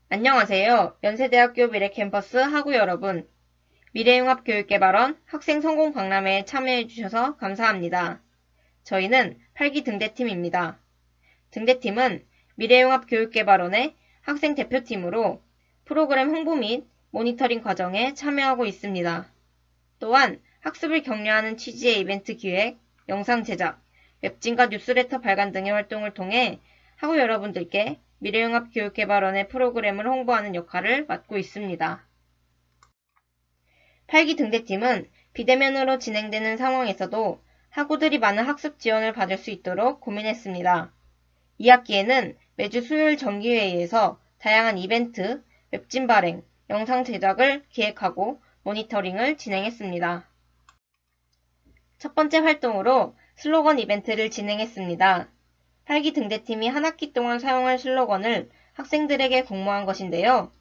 안녕하세요. 연세대학교 미래캠퍼스 학우 여러분. 미래융합교육개발원 학생 성공 박람회에 참여해주셔서 감사합니다. 저희는 8기 등대팀입니다. 등대팀은 미래융합교육개발원의 학생 대표팀으로 프로그램 홍보 및 모니터링 과정에 참여하고 있습니다. 또한 학습을 격려하는 취지의 이벤트 기획, 영상 제작, 웹진과 뉴스레터 발간 등의 활동을 통해 학우 여러분들께 미래융합교육개발원의 프로그램을 홍보하는 역할을 맡고 있습니다. 8기 등대팀은 비대면으로 진행되는 상황에서도 학우들이 많은 학습 지원을 받을 수 있도록 고민했습니다. 2학기에는 매주 수요일 정기회의에서 다양한 이벤트, 웹진 발행, 영상 제작을 기획하고 모니터링을 진행했습니다. 첫 번째 활동으로 슬로건 이벤트를 진행했습니다. 8기 등대팀이 한 학기 동안 사용할 슬로건을 학생들에게 공모한 것인데요.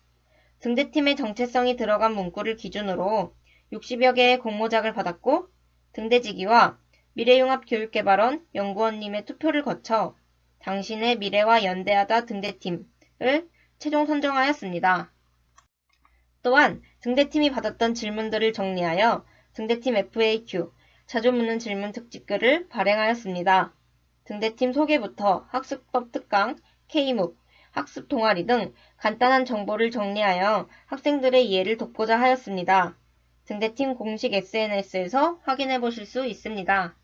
등대팀의 정체성이 들어간 문구를 기준으로 60여 개의 공모작을 받았고 등대지기와 미래융합교육개발원 연구원님의 투표를 거쳐 당신의 미래와 연대하다 등대팀을 최종 선정하였습니다. 또한 등대팀이 받았던 질문들을 정리하여 등대팀 FAQ, 자주 묻는 질문 특집글을 발행하였습니다. 등대팀 소개부터 학습법 특강, K묵, 학습 동아리 등 간단한 정보를 정리하여 학생들의 이해를 돕고자 하였습니다. 등대팀 공식 SNS에서 확인해 보실 수 있습니다.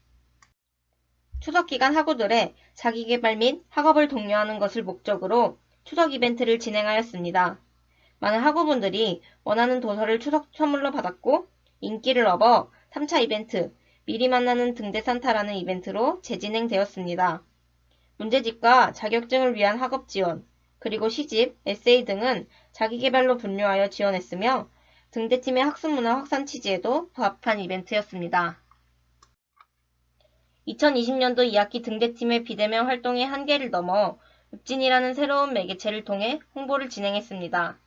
추석기간 학우들의 자기개발 및 학업을 독려하는 것을 목적으로 추석 이벤트를 진행하였습니다. 많은 학우분들이 원하는 도서를 추석 선물로 받았고 인기를 얻어 3차 이벤트, 미리 만나는 등대 산타라는 이벤트로 재진행되었습니다. 문제집과 자격증을 위한 학업 지원, 그리고 시집, 에세이 등은 자기개발로 분류하여 지원했으며 등대팀의 학습문화 확산 취지에도 부합한 이벤트였습니다. 2020년도 2학기 등대팀의 비대면 활동의 한계를 넘어 웹진이라는 새로운 매개체를 통해 홍보를 진행했습니다.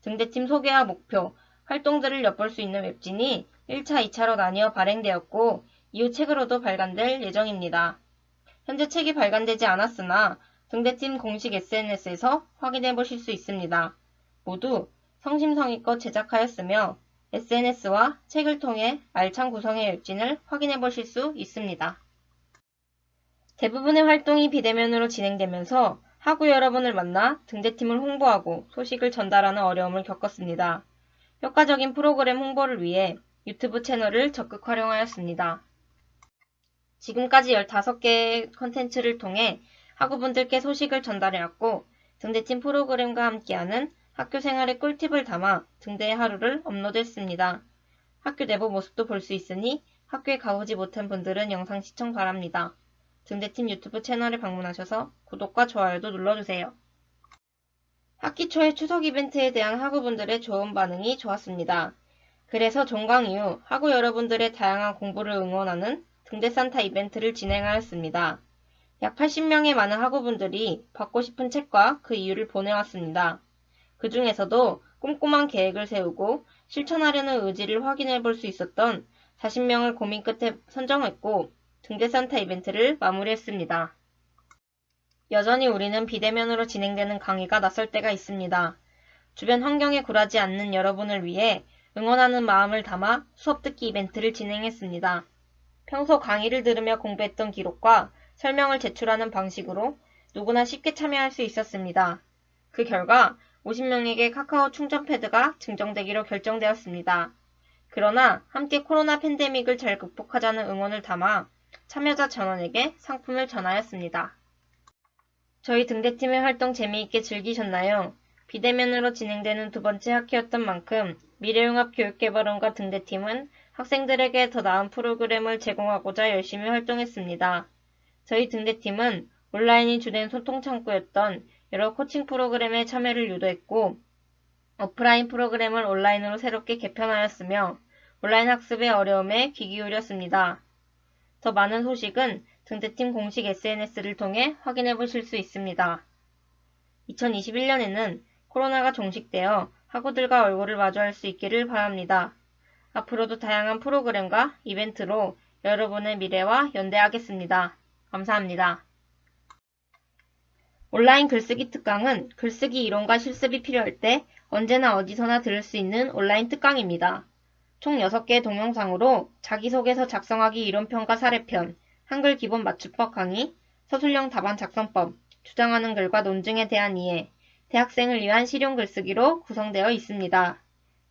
등대팀 소개와 목표, 활동들을 엿볼 수 있는 웹진이 1차, 2차로 나뉘어 발행되었고 이후 책으로도 발간될 예정입니다. 현재 책이 발간되지 않았으나 등대팀 공식 SNS에서 확인해 보실 수 있습니다. 모두 성심성의껏 제작하였으며 SNS와 책을 통해 알찬 구성의 웹진을 확인해 보실 수 있습니다. 대부분의 활동이 비대면으로 진행되면서 학우 여러분을 만나 등대팀을 홍보하고 소식을 전달하는 어려움을 겪었습니다. 효과적인 프로그램 홍보를 위해 유튜브 채널을 적극 활용하였습니다. 지금까지 15개의 컨텐츠를 통해 학우분들께 소식을 전달해왔고 등대팀 프로그램과 함께하는 학교 생활의 꿀팁을 담아 등대의 하루를 업로드했습니다. 학교 내부 모습도 볼 수 있으니 학교에 가보지 못한 분들은 영상 시청 바랍니다. 등대팀 유튜브 채널에 방문하셔서 구독과 좋아요도 눌러주세요. 학기 초의 추석 이벤트에 대한 학우분들의 좋은 반응이 좋았습니다. 그래서 종강 이후 학우 여러분들의 다양한 공부를 응원하는 등대 산타 이벤트를 진행하였습니다. 약 80명의 많은 학우분들이 받고 싶은 책과 그 이유를 보내왔습니다. 그 중에서도 꼼꼼한 계획을 세우고 실천하려는 의지를 확인해 볼 수 있었던 40명을 고민 끝에 선정했고 등대 산타 이벤트를 마무리했습니다. 여전히 우리는 비대면으로 진행되는 강의가 낯설 때가 있습니다. 주변 환경에 굴하지 않는 여러분을 위해 응원하는 마음을 담아 수업 듣기 이벤트를 진행했습니다. 평소 강의를 들으며 공부했던 기록과 설명을 제출하는 방식으로 누구나 쉽게 참여할 수 있었습니다. 그 결과 50명에게 카카오 충전 패드가 증정되기로 결정되었습니다. 그러나 함께 코로나 팬데믹을 잘 극복하자는 응원을 담아 참여자 전원에게 상품을 전하였습니다. 저희 등대팀의 활동 재미있게 즐기셨나요? 비대면으로 진행되는 두 번째 학기였던 만큼 미래융합교육개발원과 등대팀은 학생들에게 더 나은 프로그램을 제공하고자 열심히 활동했습니다. 저희 등대팀은 온라인이 주된 소통창구였던 여러 코칭 프로그램에 참여를 유도했고 오프라인 프로그램을 온라인으로 새롭게 개편하였으며 온라인 학습의 어려움에 귀 기울였습니다. 더 많은 소식은 등대팀 공식 SNS를 통해 확인해 보실 수 있습니다. 2021년에는 코로나가 종식되어 학우들과 얼굴을 마주할 수 있기를 바랍니다. 앞으로도 다양한 프로그램과 이벤트로 여러분의 미래와 연대하겠습니다. 감사합니다. 온라인 글쓰기 특강은 글쓰기 이론과 실습이 필요할 때 언제나 어디서나 들을 수 있는 온라인 특강입니다. 총 6개의 동영상으로 자기소개서 작성하기 이론편과 사례편, 한글 기본 맞춤법 강의, 서술형 답안 작성법, 주장하는 글과 논증에 대한 이해, 대학생을 위한 실용 글쓰기로 구성되어 있습니다.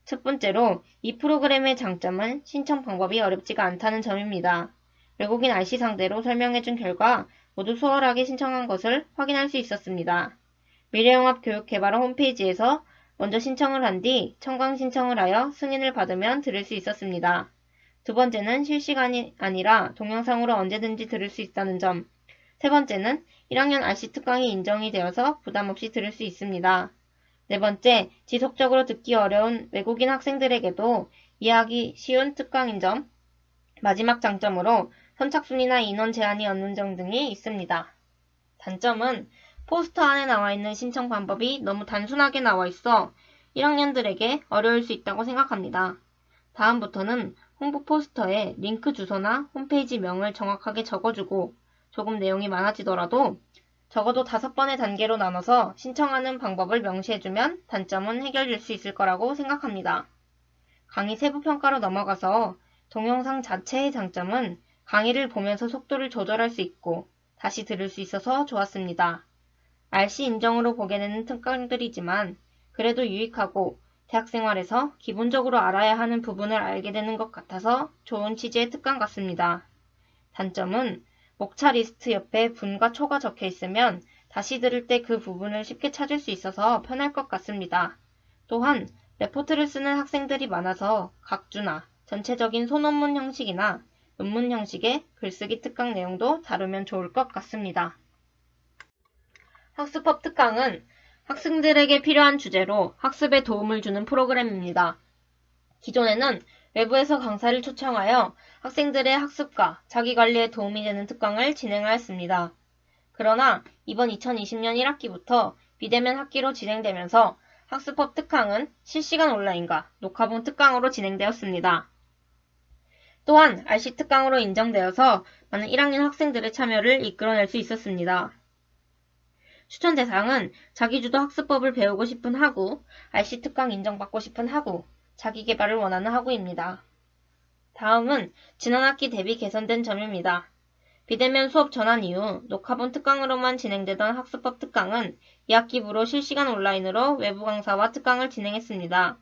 첫 번째로 이 프로그램의 장점은 신청 방법이 어렵지가 않다는 점입니다. 외국인 RC 상대로 설명해준 결과 모두 수월하게 신청한 것을 확인할 수 있었습니다. 미래융합교육개발원 홈페이지에서 먼저 신청을 한 뒤 청강 신청을 하여 승인을 받으면 들을 수 있었습니다. 두 번째는 실시간이 아니라 동영상으로 언제든지 들을 수 있다는 점. 세 번째는 1학년 RC 특강이 인정이 되어서 부담없이 들을 수 있습니다. 네 번째, 지속적으로 듣기 어려운 외국인 학생들에게도 이해하기 쉬운 특강인 점. 마지막 장점으로 선착순이나 인원 제한이 없는 점 등이 있습니다. 단점은 포스터 안에 나와 있는 신청 방법이 너무 단순하게 나와 있어 1학년들에게 어려울 수 있다고 생각합니다. 다음부터는 홍보 포스터에 링크 주소나 홈페이지 명을 정확하게 적어주고 조금 내용이 많아지더라도 적어도 5번의 단계로 나눠서 신청하는 방법을 명시해주면 단점은 해결될 수 있을 거라고 생각합니다. 강의 세부 평가로 넘어가서 동영상 자체의 장점은 강의를 보면서 속도를 조절할 수 있고 다시 들을 수 있어서 좋았습니다. RC 인정으로 보게 되는 특강들이지만 그래도 유익하고 대학생활에서 기본적으로 알아야 하는 부분을 알게 되는 것 같아서 좋은 취지의 특강 같습니다. 단점은 목차 리스트 옆에 분과 초가 적혀 있으면 다시 들을 때 그 부분을 쉽게 찾을 수 있어서 편할 것 같습니다. 또한 레포트를 쓰는 학생들이 많아서 각주나 전체적인 소논문 형식이나 논문 형식의 글쓰기 특강 내용도 다루면 좋을 것 같습니다. 학습법 특강은 학생들에게 필요한 주제로 학습에 도움을 주는 프로그램입니다. 기존에는 외부에서 강사를 초청하여 학생들의 학습과 자기관리에 도움이 되는 특강을 진행하였습니다. 그러나 이번 2020년 1학기부터 비대면 학기로 진행되면서 학습법 특강은 실시간 온라인과 녹화본 특강으로 진행되었습니다. 또한 RC 특강으로 인정되어서 많은 1학년 학생들의 참여를 이끌어낼 수 있었습니다. 추천 대상은 자기주도 학습법을 배우고 싶은 학우, RC 특강 인정받고 싶은 학우, 자기개발을 원하는 학우입니다. 다음은 지난 학기 대비 개선된 점입니다. 비대면 수업 전환 이후 녹화본 특강으로만 진행되던 학습법 특강은 2학기부로 실시간 온라인으로 외부 강사와 특강을 진행했습니다.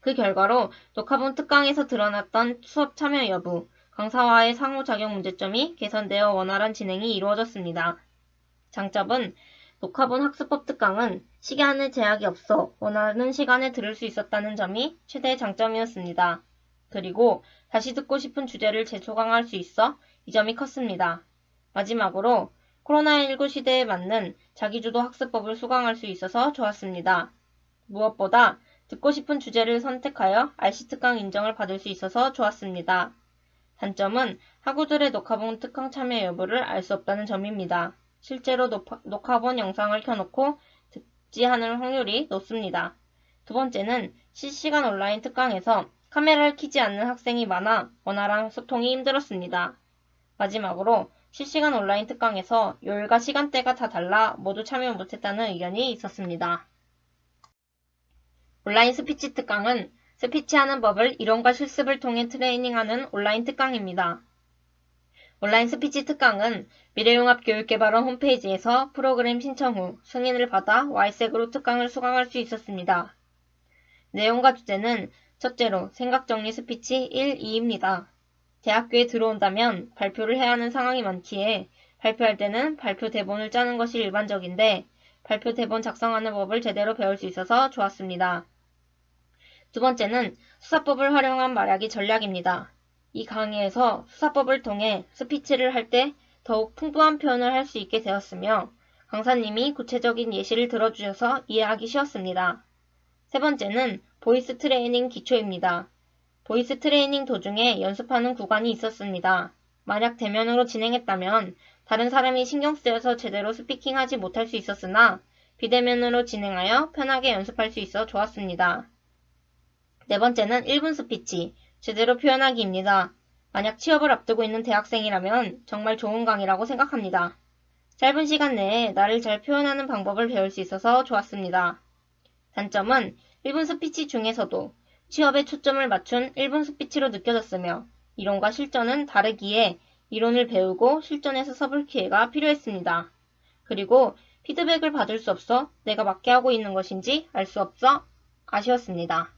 그 결과로 녹화본 특강에서 드러났던 수업 참여 여부, 강사와의 상호작용 문제점이 개선되어 원활한 진행이 이루어졌습니다. 장점은 녹화본 학습법 특강은 시간에 제약이 없어 원하는 시간에 들을 수 있었다는 점이 최대의 장점이었습니다. 그리고 다시 듣고 싶은 주제를 재조강할 수 있어 이 점이 컸습니다. 마지막으로 코로나19 시대에 맞는 자기주도 학습법을 수강할 수 있어서 좋았습니다. 무엇보다 듣고 싶은 주제를 선택하여 RC 특강 인정을 받을 수 있어서 좋았습니다. 단점은 학우들의 녹화본 특강 참여 여부를 알 수 없다는 점입니다. 실제로 녹화본 영상을 켜놓고 듣지 않을 확률이 높습니다. 두 번째는 실시간 온라인 특강에서 카메라를 켜지 않는 학생이 많아 원활한 소통이 힘들었습니다. 마지막으로 실시간 온라인 특강에서 요일과 시간대가 다 달라 모두 참여 못했다는 의견이 있었습니다. 온라인 스피치 특강은 스피치하는 법을 이론과 실습을 통해 트레이닝하는 온라인 특강입니다. 온라인 스피치 특강은 미래융합교육개발원 홈페이지에서 프로그램 신청 후 승인을 받아 Y색으로 특강을 수강할 수 있었습니다. 내용과 주제는 첫째로 생각정리 스피치 1, 2입니다. 대학교에 들어온다면 발표를 해야 하는 상황이 많기에 발표할 때는 발표 대본을 짜는 것이 일반적인데 발표 대본 작성하는 법을 제대로 배울 수 있어서 좋았습니다. 두 번째는 수사법을 활용한 말하기 전략입니다. 이 강의에서 수사법을 통해 스피치를 할 때 더욱 풍부한 표현을 할 수 있게 되었으며 강사님이 구체적인 예시를 들어주셔서 이해하기 쉬웠습니다. 세 번째는 보이스 트레이닝 기초입니다. 보이스 트레이닝 도중에 연습하는 구간이 있었습니다. 만약 대면으로 진행했다면 다른 사람이 신경 쓰여서 제대로 스피킹하지 못할 수 있었으나 비대면으로 진행하여 편하게 연습할 수 있어 좋았습니다. 네 번째는 1분 스피치, 제대로 표현하기입니다. 만약 취업을 앞두고 있는 대학생이라면 정말 좋은 강의라고 생각합니다. 짧은 시간 내에 나를 잘 표현하는 방법을 배울 수 있어서 좋았습니다. 단점은 1분 스피치 중에서도 취업에 초점을 맞춘 1분 스피치로 느껴졌으며 이론과 실전은 다르기에 이론을 배우고 실전에서 써볼 기회가 필요했습니다. 그리고 피드백을 받을 수 없어 내가 맞게 하고 있는 것인지 알 수 없어 아쉬웠습니다.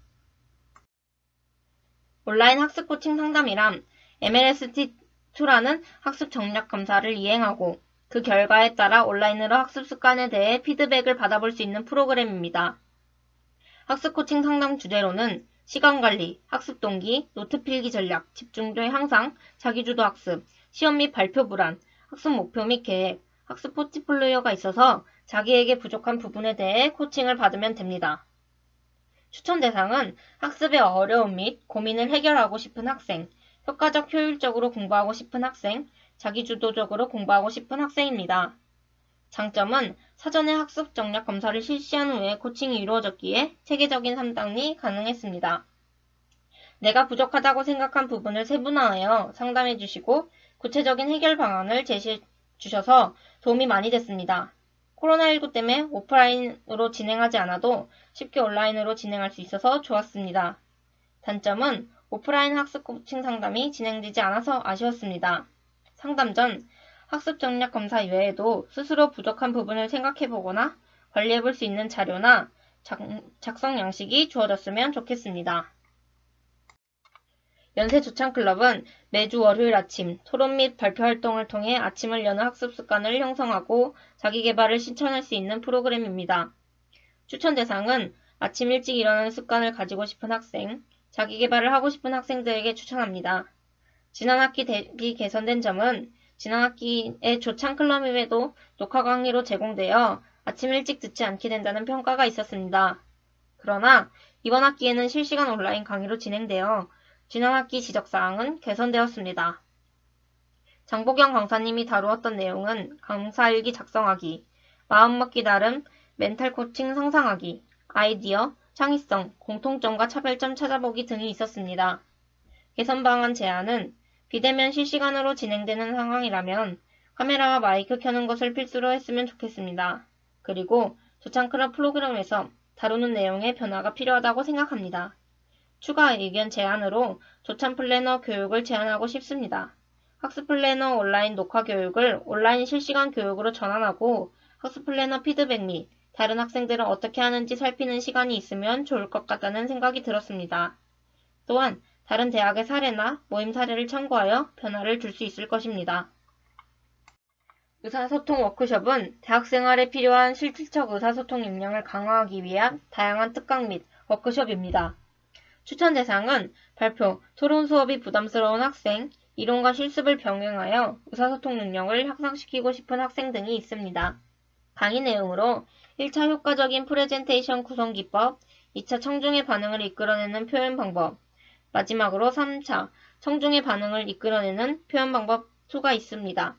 온라인 학습 코칭 상담이란 MLST2라는 학습 정략 검사를 이행하고 그 결과에 따라 온라인으로 학습 습관에 대해 피드백을 받아볼 수 있는 프로그램입니다. 학습 코칭 상담 주제로는 시간관리, 학습 동기, 노트 필기 전략, 집중도 향상, 자기주도 학습, 시험 및 발표 불안, 학습 목표 및 계획, 학습 포트폴리오가 있어서 자기에게 부족한 부분에 대해 코칭을 받으면 됩니다. 추천 대상은 학습의 어려움 및 고민을 해결하고 싶은 학생, 효과적 효율적으로 공부하고 싶은 학생, 자기주도적으로 공부하고 싶은 학생입니다. 장점은 사전에 학습 정략 검사를 실시한 후에 코칭이 이루어졌기에 체계적인 상담이 가능했습니다. 내가 부족하다고 생각한 부분을 세분화하여 상담해 주시고 구체적인 해결 방안을 제시해 주셔서 도움이 많이 됐습니다. 코로나19 때문에 오프라인으로 진행하지 않아도 쉽게 온라인으로 진행할 수 있어서 좋았습니다. 단점은 오프라인 학습 코칭 상담이 진행되지 않아서 아쉬웠습니다. 상담 전 학습 정략 검사 이외에도 스스로 부족한 부분을 생각해보거나 관리해볼 수 있는 자료나 작성 양식이 주어졌으면 좋겠습니다. 연세조창클럽은 매주 월요일 아침 토론 및 발표 활동을 통해 아침을 여는 학습 습관을 형성하고 자기계발을 실천할 수 있는 프로그램입니다. 추천 대상은 아침 일찍 일어나는 습관을 가지고 싶은 학생, 자기계발을 하고 싶은 학생들에게 추천합니다. 지난 학기 대비 개선된 점은 지난 학기에 조창클럽임에도 녹화 강의로 제공되어 아침 일찍 듣지 않게 된다는 평가가 있었습니다. 그러나 이번 학기에는 실시간 온라인 강의로 진행되어 지난 학기 지적사항은 개선되었습니다. 장보경 강사님이 다루었던 내용은 강사일기 작성하기, 마음먹기 나름 멘탈 코칭 상상하기, 아이디어, 창의성, 공통점과 차별점 찾아보기 등이 있었습니다. 개선 방안 제안은 비대면 실시간으로 진행되는 상황이라면 카메라와 마이크 켜는 것을 필수로 했으면 좋겠습니다. 그리고 조창클럽 프로그램에서 다루는 내용에 변화가 필요하다고 생각합니다. 추가 의견 제안으로 조찬 플래너 교육을 제안하고 싶습니다. 학습 플래너 온라인 녹화 교육을 온라인 실시간 교육으로 전환하고 학습 플래너 피드백 및 다른 학생들은 어떻게 하는지 살피는 시간이 있으면 좋을 것 같다는 생각이 들었습니다. 또한 다른 대학의 사례나 모임 사례를 참고하여 변화를 줄 수 있을 것입니다. 의사소통 워크숍은 대학생활에 필요한 실질적 의사소통 역량을 강화하기 위한 다양한 특강 및 워크숍입니다. 추천 대상은 발표, 토론 수업이 부담스러운 학생, 이론과 실습을 병행하여 의사소통 능력을 향상시키고 싶은 학생 등이 있습니다. 강의 내용으로 1차 효과적인 프레젠테이션 구성 기법, 2차 청중의 반응을 이끌어내는 표현 방법, 마지막으로 3차 청중의 반응을 이끌어내는 표현 방법 2가 있습니다.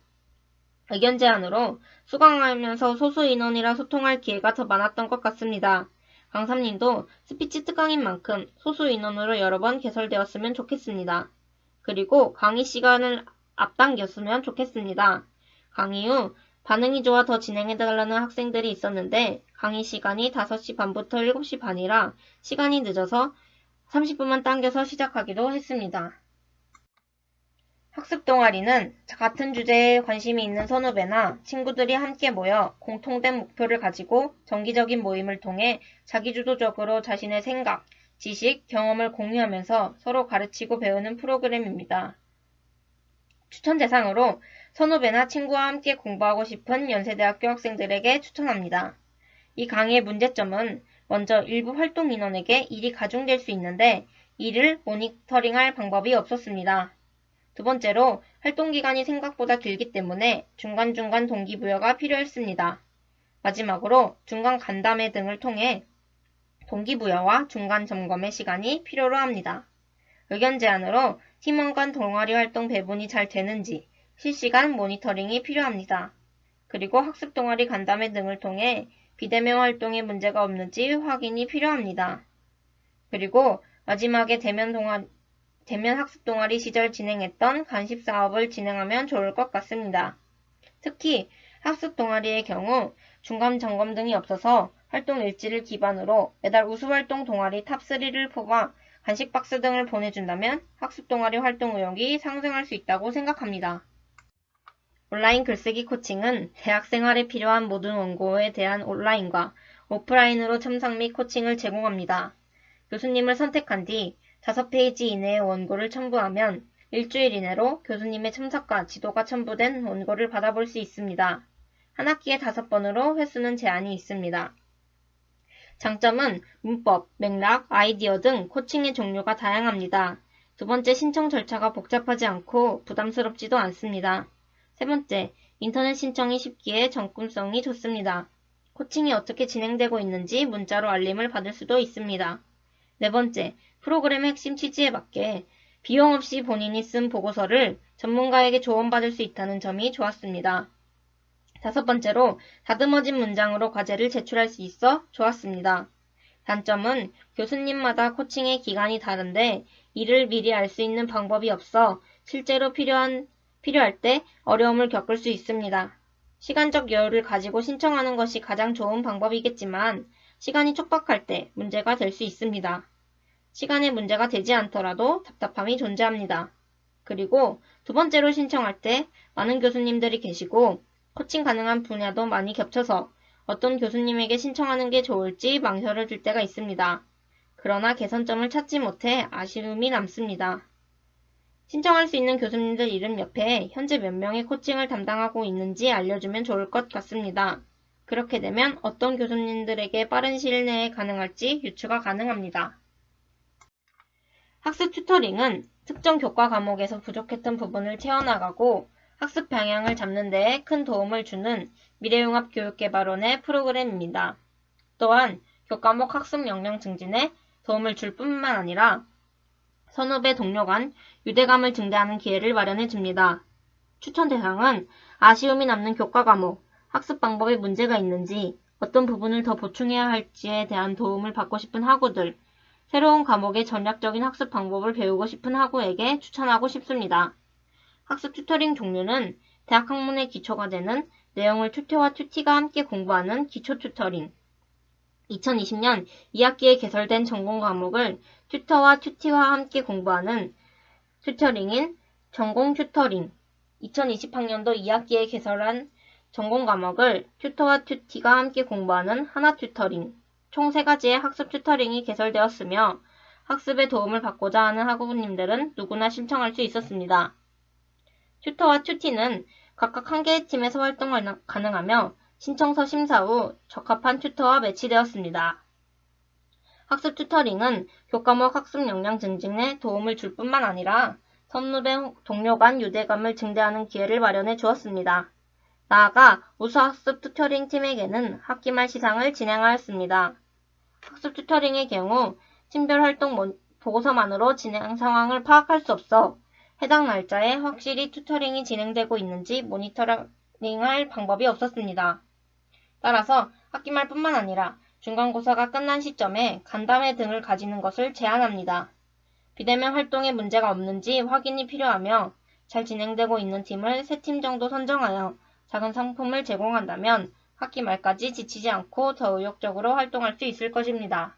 의견 제안으로 수강하면서 소수 인원이라 소통할 기회가 더 많았던 것 같습니다. 강사님도 스피치 특강인 만큼 소수 인원으로 여러 번 개설되었으면 좋겠습니다. 그리고 강의 시간을 앞당겼으면 좋겠습니다. 강의 후 반응이 좋아 더 진행해달라는 학생들이 있었는데 강의 시간이 5시 반부터 7시 반이라 시간이 늦어서 30분만 당겨서 시작하기도 했습니다. 학습 동아리는 같은 주제에 관심이 있는 선후배나 친구들이 함께 모여 공통된 목표를 가지고 정기적인 모임을 통해 자기주도적으로 자신의 생각, 지식, 경험을 공유하면서 서로 가르치고 배우는 프로그램입니다. 추천 대상으로 선후배나 친구와 함께 공부하고 싶은 연세대학교 학생들에게 추천합니다. 이 강의의 문제점은 먼저 일부 활동 인원에게 일이 가중될 수 있는데 이를 모니터링할 방법이 없었습니다. 두 번째로 활동기간이 생각보다 길기 때문에 중간중간 동기부여가 필요했습니다. 마지막으로 중간 간담회 등을 통해 동기부여와 중간 점검의 시간이 필요로 합니다. 의견 제안으로 팀원 간 동아리 활동 배분이 잘 되는지 실시간 모니터링이 필요합니다. 그리고 학습 동아리 간담회 등을 통해 비대면 활동에 문제가 없는지 확인이 필요합니다. 그리고 마지막에 대면 학습 동아리 시절 진행했던 간식 사업을 진행하면 좋을 것 같습니다. 특히 학습 동아리의 경우 중간 점검 등이 없어서 활동 일지를 기반으로 매달 우수활동 동아리 탑3를 뽑아 간식 박스 등을 보내준다면 학습 동아리 활동 의욕이 상승할 수 있다고 생각합니다. 온라인 글쓰기 코칭은 대학 생활에 필요한 모든 원고에 대한 온라인과 오프라인으로 첨삭 및 코칭을 제공합니다. 교수님을 선택한 뒤 5페이지 이내의 원고를 첨부하면 일주일 이내로 교수님의 첨삭과 지도가 첨부된 원고를 받아볼 수 있습니다. 한 학기에 5번으로 횟수는 제한이 있습니다. 장점은 문법, 맥락, 아이디어 등 코칭의 종류가 다양합니다. 두 번째, 신청 절차가 복잡하지 않고 부담스럽지도 않습니다. 세 번째, 인터넷 신청이 쉽기에 접근성이 좋습니다. 코칭이 어떻게 진행되고 있는지 문자로 알림을 받을 수도 있습니다. 네 번째, 프로그램 핵심 취지에 맞게 비용 없이 본인이 쓴 보고서를 전문가에게 조언받을 수 있다는 점이 좋았습니다. 다섯 번째로, 다듬어진 문장으로 과제를 제출할 수 있어 좋았습니다. 단점은 교수님마다 코칭의 기간이 다른데 이를 미리 알 수 있는 방법이 없어 실제로 필요할 때 어려움을 겪을 수 있습니다. 시간적 여유를 가지고 신청하는 것이 가장 좋은 방법이겠지만 시간이 촉박할 때 문제가 될 수 있습니다. 시간에 문제가 되지 않더라도 답답함이 존재합니다. 그리고 두 번째로 신청할 때 많은 교수님들이 계시고 코칭 가능한 분야도 많이 겹쳐서 어떤 교수님에게 신청하는 게 좋을지 망설여 질 때가 있습니다. 그러나 개선점을 찾지 못해 아쉬움이 남습니다. 신청할 수 있는 교수님들 이름 옆에 현재 몇 명의 코칭을 담당하고 있는지 알려주면 좋을 것 같습니다. 그렇게 되면 어떤 교수님들에게 빠른 시일 내에 가능할지 유추가 가능합니다. 학습 튜터링은 특정 교과 과목에서 부족했던 부분을 채워나가고 학습 방향을 잡는 데에 큰 도움을 주는 미래융합 교육개발원의 프로그램입니다. 또한 교과목 학습 역량 증진에 도움을 줄 뿐만 아니라 선후배 동료 간 유대감을 증대하는 기회를 마련해 줍니다. 추천 대상은 아쉬움이 남는 교과 과목, 학습 방법에 문제가 있는지, 어떤 부분을 더 보충해야 할지에 대한 도움을 받고 싶은 학우들, 새로운 과목의 전략적인 학습 방법을 배우고 싶은 학우에게 추천하고 싶습니다. 학습 튜터링 종류는 대학 학문의 기초가 되는 내용을 튜터와 튜티가 함께 공부하는 기초 튜터링, 2020년 2학기에 개설된 전공 과목을 튜터와 튜티와 함께 공부하는 튜터링인 전공 튜터링, 2020학년도 2학기에 개설한 전공 과목을 튜터와 튜티가 함께 공부하는 하나 튜터링, 총 3가지의 학습 튜터링이 개설되었으며 학습에 도움을 받고자 하는 학우님들은 누구나 신청할 수 있었습니다. 튜터와 튜티는 각각 한 개의 팀에서 활동을 가능하며 신청서 심사 후 적합한 튜터와 매치되었습니다. 학습 튜터링은 교과목 학습 역량 증진에 도움을 줄 뿐만 아니라 선후배 동료 간 유대감을 증대하는 기회를 마련해 주었습니다. 나아가 우수학습 튜터링 팀에게는 학기 말 시상을 진행하였습니다. 학습 튜터링의 경우 팀별 활동 보고서만으로 진행 상황을 파악할 수 없어 해당 날짜에 확실히 튜터링이 진행되고 있는지 모니터링할 방법이 없었습니다. 따라서 학기 말뿐만 아니라 중간고사가 끝난 시점에 간담회 등을 가지는 것을 제안합니다. 비대면 활동에 문제가 없는지 확인이 필요하며 잘 진행되고 있는 팀을 3팀 정도 선정하여 작은 상품을 제공한다면 학기 말까지 지치지 않고 더 의욕적으로 활동할 수 있을 것입니다.